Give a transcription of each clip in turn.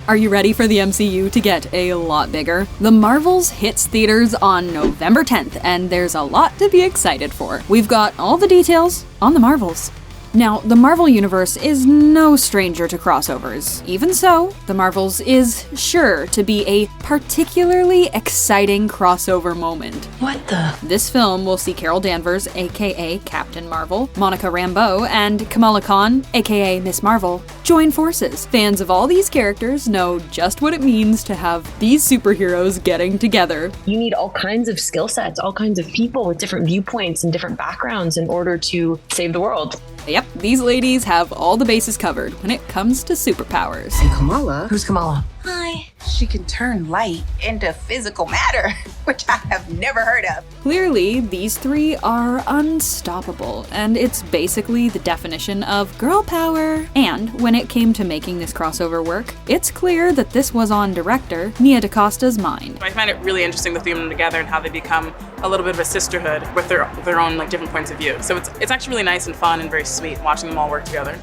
Are you ready for the MCU to get a lot bigger? The Marvels hits theaters on November 10th, and there's a lot to be excited for. We've got all the details on the Marvels. Now, the Marvel Universe is no stranger to crossovers. Even so, the Marvels is sure to be a particularly exciting crossover moment. What the? This film will see Carol Danvers, aka Captain Marvel, Monica Rambeau, and Kamala Khan, aka Ms. Marvel, join forces. Fans of all these characters know just what it means to have these superheroes getting together. You need all kinds of skill sets, all kinds of people with different viewpoints and different backgrounds in order to save the world. Yep, these ladies have all the bases covered when it comes to superpowers. And Kamala? Who's Kamala? Hi. She can turn light into physical matter, which I have never heard of. Clearly, these three are unstoppable, and it's basically the definition of girl power. And when it came to making this crossover work, it's clear that this was on director Nia DaCosta's mind. I find it really interesting the theme of them together and how they become a little bit of a sisterhood with their own different points of view. So it's actually really nice and fun and very sweet watching them all work together.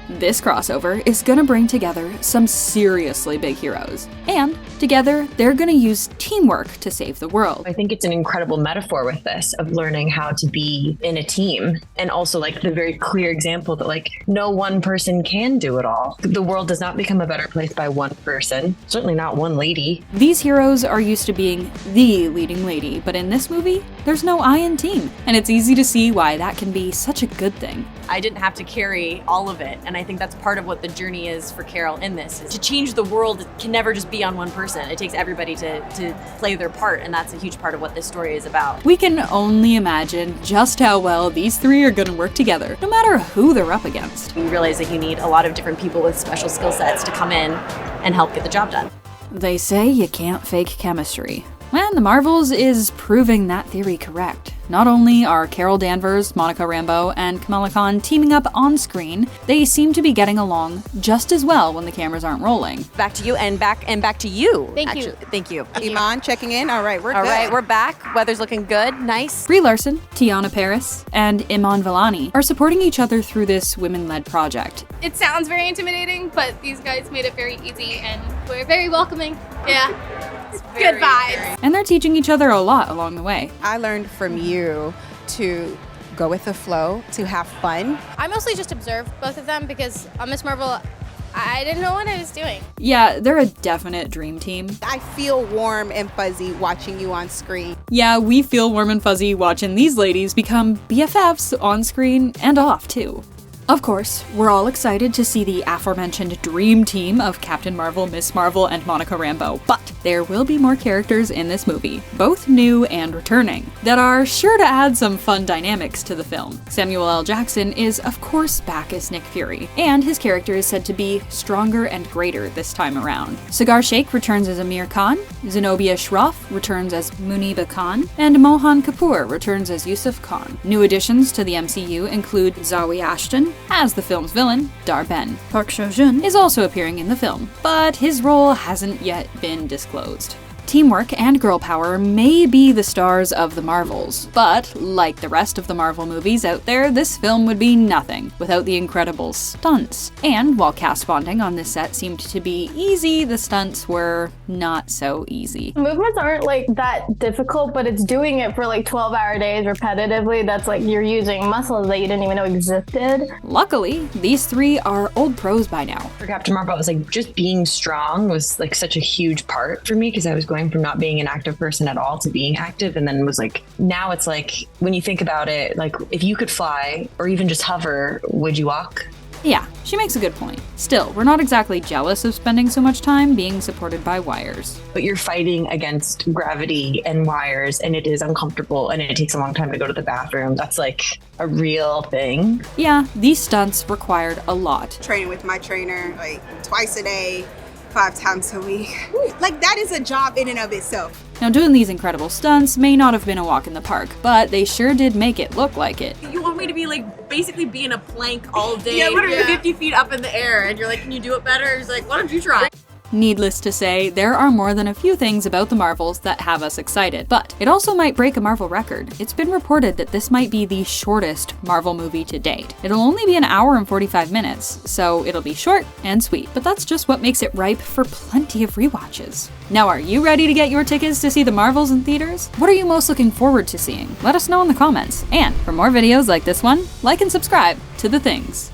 This crossover is gonna bring together some seriously big heroes, and together they're gonna use teamwork to save the world. I think it's an incredible metaphor with this of learning how to be in a team, and also the very clear example that no one person can do it all. The world does not become a better place by one person, certainly not one lady. These heroes are used to being the leading lady, but in this movie, there's no I in team, and it's easy to see why that can be such a good thing. I didn't have to carry all of it, and I think that's part of what the journey is for Carol in this. Is to change the world, it can never just be on one person. It takes everybody to play their part, and that's a huge part of what this story is about. We can only imagine just how well these three are gonna work together, no matter who they're up against. You realize that you need a lot of different people with special skill sets to come in and help get the job done. They say you can't fake chemistry. Well, the Marvels is proving that theory correct. Not only are Carol Danvers, Monica Rambeau, and Kamala Khan teaming up on screen, they seem to be getting along just as well when the cameras aren't rolling. Back to you and back to you. Thank you. Thank you. Iman checking in. All right, we're good. All right, we're back. Weather's looking good. Nice. Brie Larson, Teyonah Parris, and Iman Vellani are supporting each other through this women-led project. It sounds very intimidating, but these guys made it very easy and we're very welcoming. Yeah. Good vibes. And they're teaching each other a lot along the way. I learned from you to go with the flow, to have fun. I mostly just observed both of them because on Ms. Marvel, I didn't know what I was doing. Yeah, they're a definite dream team. I feel warm and fuzzy watching you on screen. Yeah, we feel warm and fuzzy watching these ladies become BFFs on screen and off too. Of course, we're all excited to see the aforementioned dream team of Captain Marvel, Ms. Marvel, and Monica Rambeau, but there will be more characters in this movie, both new and returning, that are sure to add some fun dynamics to the film. Samuel L. Jackson is of course back as Nick Fury, and his character is said to be stronger and greater this time around. Sagar Sheikh returns as Amir Khan, Zenobia Shroff returns as Muniba Khan, and Mohan Kapoor returns as Yusuf Khan. New additions to the MCU include Zawe Ashton as the film's villain, Dar-Ben. Park Seo-joon is also appearing in the film, but his role hasn't yet been disclosed. Teamwork and girl power may be the stars of the Marvels, but like the rest of the Marvel movies out there, this film would be nothing without the incredible stunts. And while cast bonding on this set seemed to be easy, the stunts were not so easy. Movements aren't that difficult, but it's doing it for 12-hour days repetitively. That's you're using muscles that you didn't even know existed. Luckily, these three are old pros by now. For Captain Marvel, it was just being strong was such a huge part for me, because I was going from not being an active person at all to being active, and then was now it's when you think about it, if you could fly or even just hover, would you walk? Yeah, she makes a good point. Still, we're not exactly jealous of spending so much time being supported by wires. But you're fighting against gravity and wires, and it is uncomfortable, and it takes a long time to go to the bathroom. That's a real thing. Yeah, these stunts required a lot. Training with my trainer twice a day, 5 times a week. That is a job in and of itself. Now, doing these incredible stunts may not have been a walk in the park, but they sure did make it look like it. You want me to be basically be in a plank all day, literally 50 feet up in the air, and you're can you do it better? He's why don't you try? Needless to say, there are more than a few things about the Marvels that have us excited, but it also might break a Marvel record. It's been reported that this might be the shortest Marvel movie to date. It'll only be an hour and 45 minutes, so it'll be short and sweet, but that's just what makes it ripe for plenty of rewatches. Now, are you ready to get your tickets to see the Marvels in theaters? What are you most looking forward to seeing? Let us know in the comments. And for more videos like this one, like and subscribe to The Things.